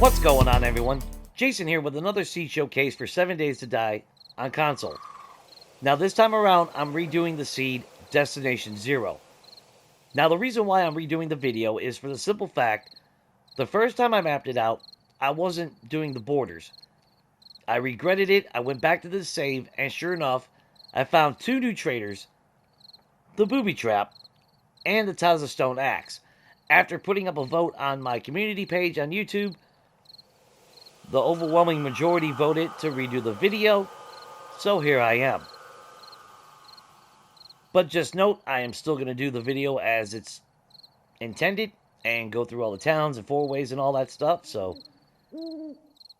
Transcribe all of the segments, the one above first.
What's going on, everyone? Jason here with another seed showcase for 7 Days to Die on console. Now, this time around, I'm redoing the seed Destination Zero. Now, the reason why I'm redoing the video is for the simple fact the first time I mapped it out, I wasn't doing the borders. I regretted it, I went back to the save, and sure enough, I found two new traders, the Booby Trap and the Taza Stone Axe. After putting up a vote on my community page on YouTube, the overwhelming majority voted to redo the video, so here I am. But just note, I am still going to do the video as it's intended and go through all the towns and four ways and all that stuff, so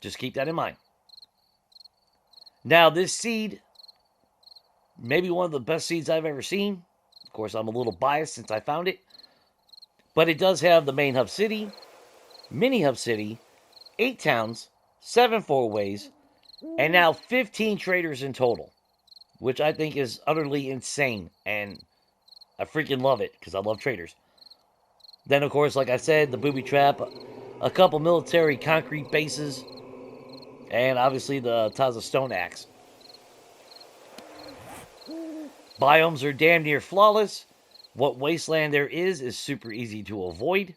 just keep that in mind. Now, this seed, maybe one of the best seeds I've ever seen. Of course, I'm a little biased since I found it. But it does have the main hub city, mini hub city, 8 towns, 7 four ways, and now 15 traders in total, which I think is utterly insane, and I freaking love it because I love traders. Then, of course, like I said, the Booby Trap, a couple military concrete bases, and obviously the Taza Stone Axe. Biomes are damn near flawless. What wasteland there is super easy to avoid.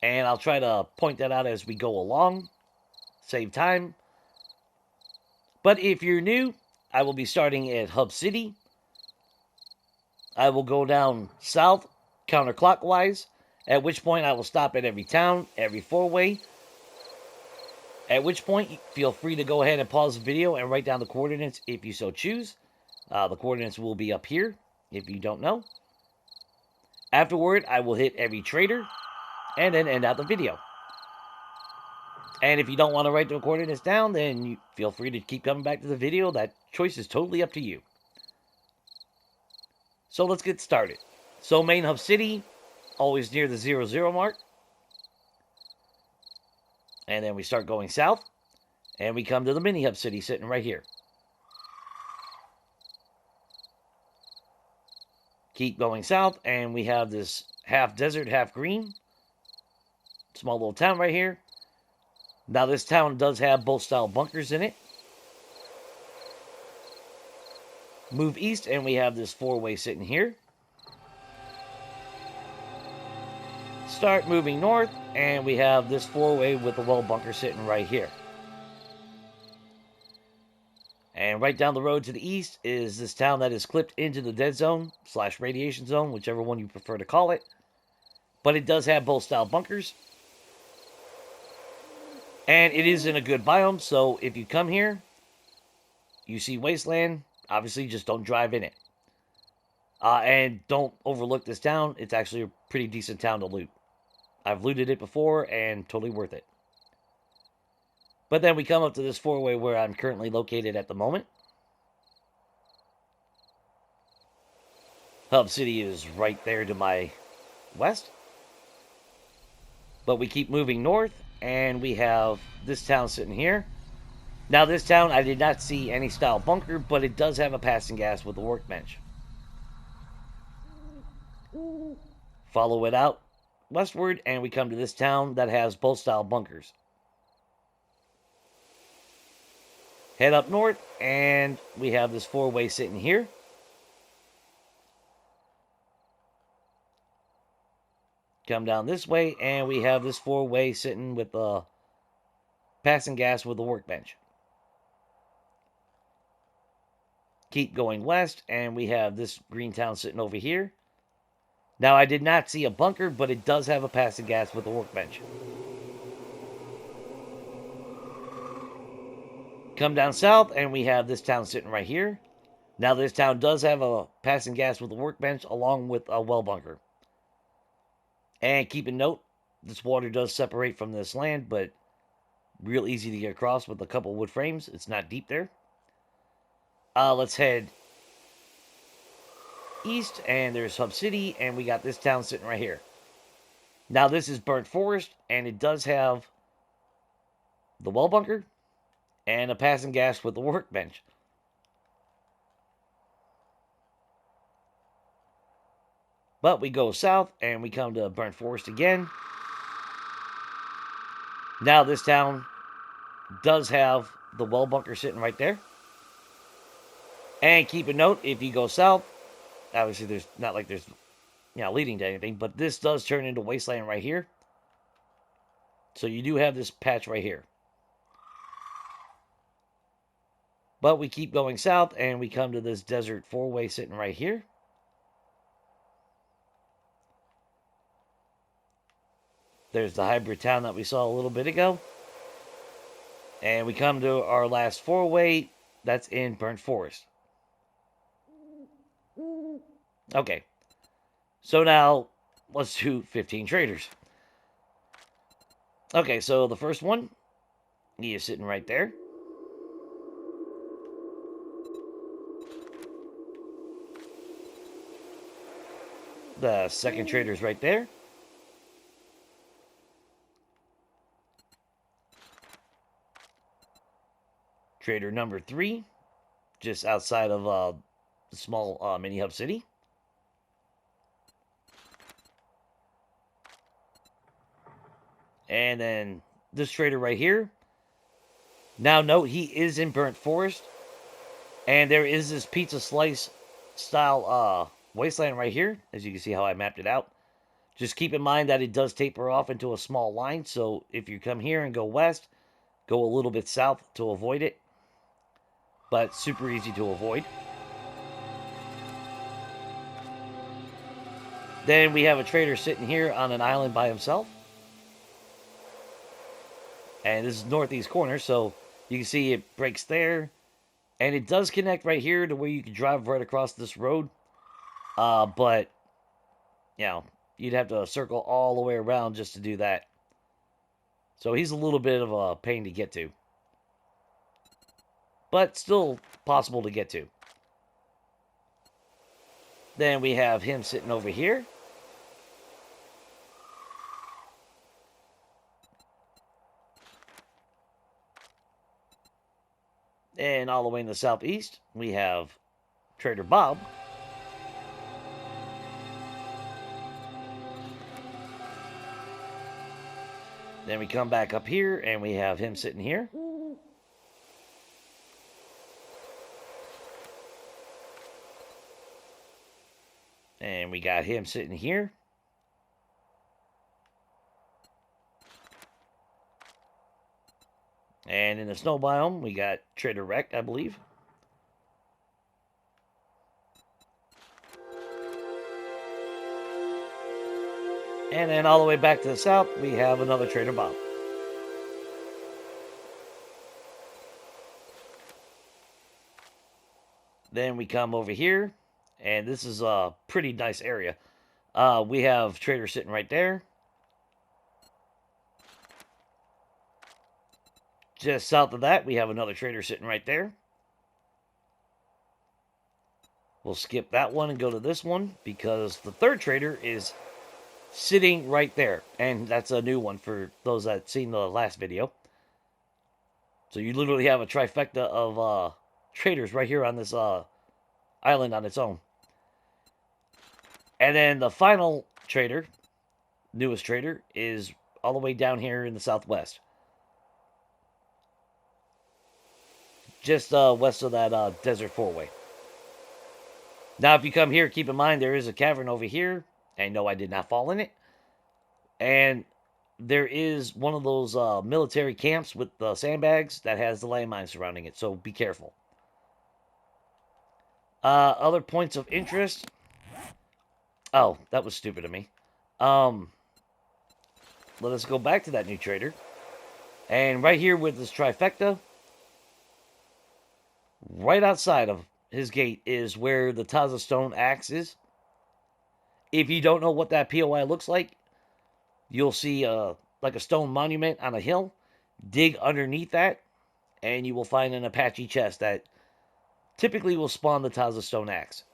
And I'll try to point that out as we go along. Save time. But if you're new, I will be starting at Hub City. I will go down south, counterclockwise, at which point I will stop at every town, every four-way. At which point, feel free to go ahead and pause the video and write down the coordinates if you so choose. The coordinates will be up here, if you don't know. Afterward, I will hit every trader, and then end out the video. And if you don't want to write the coordinates down, then you feel free to keep coming back to the video. That choice is totally up to you. So let's get started. So main hub city, always near the 00 mark. And then we start going south. And we come to the mini hub city sitting right here. Keep going south, and we have this half desert, half green. Small little town right here. Now this town does have both style bunkers in it. Move east, and we have this four-way sitting here. Start moving north, and we have this four-way with the well bunker sitting right here. And right down the road to the east is this town that is clipped into the dead zone / radiation zone, whichever one you prefer to call it. But it does have both style bunkers. And it is in a good biome, so if you come here, you see wasteland, obviously just don't drive in it. And don't overlook this town. It's actually a pretty decent town to loot. I've looted it before and totally worth it. But then we come up to this four-way where I'm currently located at the moment. Hub City is right there to my west. But we keep moving north, and we have this town sitting here. Now this town, I did not see any style bunker, but it does have a passing gas with a workbench. Follow it out westward, and we come to this town that has both style bunkers. Head up north, and we have this four-way sitting here. Come down this way, and we have this four-way sitting with a passing gas with a workbench. Keep going west, and we have this green town sitting over here. Now, I did not see a bunker, but it does have a passing gas with a workbench. Come down south, and we have this town sitting right here. Now, this town does have a passing gas with a workbench along with a well bunker. And keep a note, this water does separate from this land, but real easy to get across with a couple wood frames. It's not deep there. Let's head east, and there's Hub City, and we got this town sitting right here. Now, this is Burnt Forest, and it does have the well bunker and a passing gas with the workbench. But we go south, and we come to Burnt Forest again. Now this town does have the well bunker sitting right there. And keep a note, if you go south, obviously there's not like there's leading to anything, but this does turn into wasteland right here. So you do have this patch right here. But we keep going south and we come to this desert four-way sitting right here. There's the hybrid town that we saw a little bit ago. And we come to our last four-way that's in Burnt Forest. Okay. So now let's do 15 traders. Okay, so the first one, he is sitting right there. The second trader is right there. Trader number 3, just outside of the small mini hub city. And then this trader right here. Now note, he is in Burnt Forest. And there is this pizza slice style wasteland right here. As you can see how I mapped it out. Just keep in mind that it does taper off into a small line. So if you come here and go west, go a little bit south to avoid it. But super easy to avoid. Then we have a trader sitting here on an island by himself. And this is northeast corner, so you can see it breaks there. And it does connect right here to where you can drive right across this road. But, you'd have to circle all the way around just to do that. So he's a little bit of a pain to get to. But still possible to get to. Then we have him sitting over here. And all the way in the southeast, we have Trader Bob. Then we come back up here, and we have him sitting here. And we got him sitting here. And in the snow biome, we got Trader Wreck, I believe. And then all the way back to the south, we have another Trader Bob. Then we come over here, and this is a pretty nice area. We have Trader sitting right there. Just south of that, we have another Trader sitting right there. We'll skip that one and go to this one because the third Trader is sitting right there. And that's a new one for those that seen the last video. So you literally have a trifecta of traders right here on this island on its own. And then the final trader, newest trader, is all the way down here in the southwest. Just west of that desert four-way. Now, if you come here, keep in mind there is a cavern over here. And no, I did not fall in it. And there is one of those military camps with the sandbags that has the landmines surrounding it. So be careful. Other points of interest. Oh, that was stupid of me. Let us go back to that new trader. And right here with this trifecta, right outside of his gate is where the Taza Stone axe is. If you don't know what that POI looks like, you'll see like a stone monument on a hill. Dig underneath that, and you will find an Apache chest that typically will spawn the Taza Stone axe.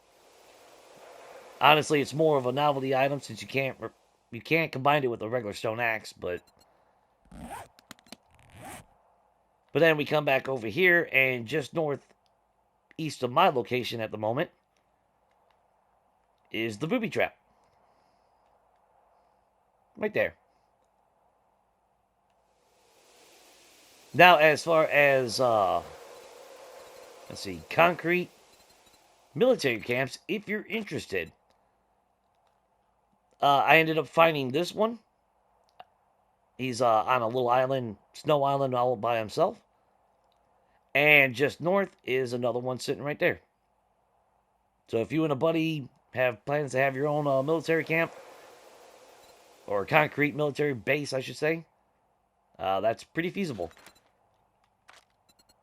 Honestly, it's more of a novelty item since you can't combine it with a regular stone axe, but then we come back over here, and just northeast of my location at the moment is the booby trap. Right there. Now, as far as let's see, concrete military camps, if you're interested, I ended up finding this one. He's on a little island, snow island, all by himself. And just north is another one sitting right there. So if you and a buddy have plans to have your own military camp, or concrete military base, I should say, that's pretty feasible.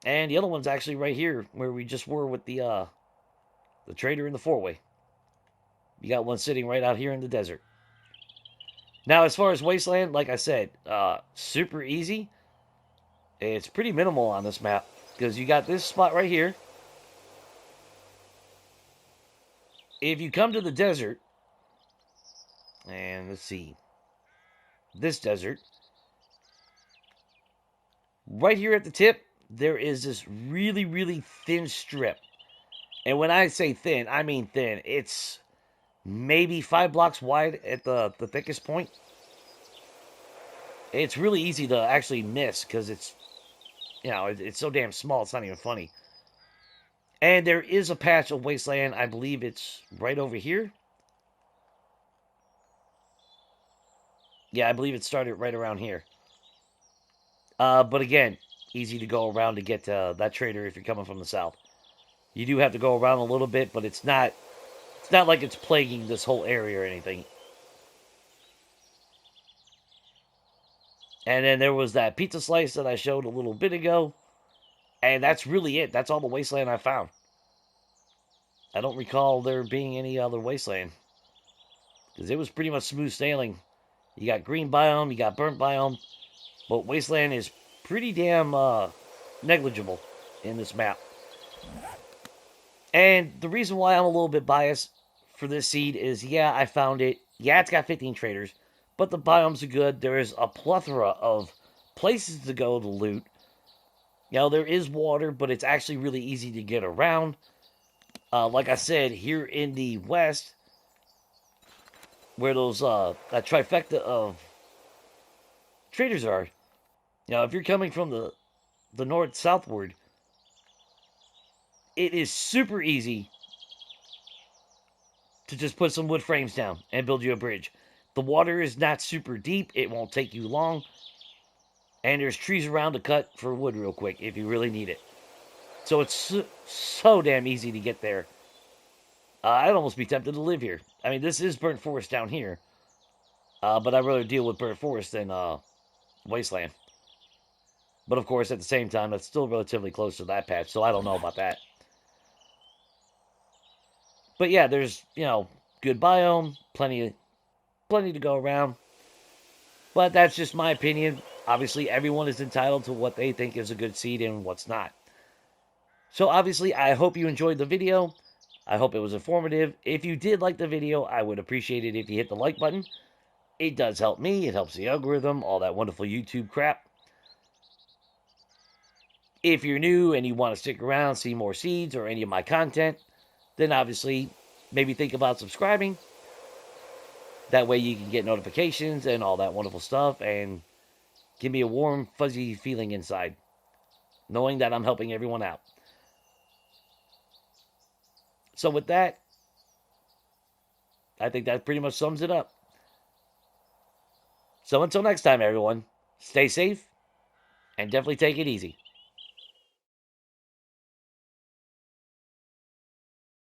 And the other one's actually right here where we just were with the trader in the four-way. You got one sitting right out here in the desert. Now, as far as wasteland, like I said, super easy. It's pretty minimal on this map because you got this spot right here. If you come to the desert, and let's see, this desert, right here at the tip, there is this really, really thin strip. And when I say thin, I mean thin. It's maybe 5 blocks wide at the thickest point. It's really easy to actually miss because it's, it's so damn small, it's not even funny. And there is a patch of wasteland, I believe it's right over here. Yeah, I believe it started right around here. But again, easy to go around to get to that trader if you're coming from the south. You do have to go around a little bit, but it's not like it's plaguing this whole area or anything. And then there was that pizza slice that I showed a little bit ago. And that's really it. That's all the wasteland I found. I don't recall there being any other wasteland. Because it was pretty much smooth sailing. You got green biome, you got burnt biome. But wasteland is pretty damn negligible in this map. And the reason why I'm a little bit biased for this seed is, yeah, I found it. Yeah, it's got 15 traders. But the biomes are good. There is a plethora of places to go to loot. There is water, but it's actually really easy to get around. Like I said, here in the west, where those that trifecta of traders are, if you're coming from the north southward, it is super easy to just put some wood frames down and build you a bridge. The water is not super deep. It won't take you long. And there's trees around to cut for wood real quick if you really need it. So it's so damn easy to get there. I'd almost be tempted to live here. I mean, this is burnt forest down here. But I'd rather deal with burnt forest than wasteland. But of course, at the same time, it's still relatively close to that patch, so I don't know about that. But yeah, there's, good biome, plenty to go around. But that's just my opinion. Obviously, everyone is entitled to what they think is a good seed and what's not. So obviously, I hope you enjoyed the video. I hope it was informative. If you did like the video, I would appreciate it if you hit the like button. It does help me. It helps the algorithm, all that wonderful YouTube crap. If you're new and you want to stick around, see more seeds or any of my content, then obviously maybe think about subscribing. That way you can get notifications and all that wonderful stuff and give me a warm, fuzzy feeling inside, knowing that I'm helping everyone out. So with that, I think that pretty much sums it up. So until next time, everyone, stay safe and definitely take it easy.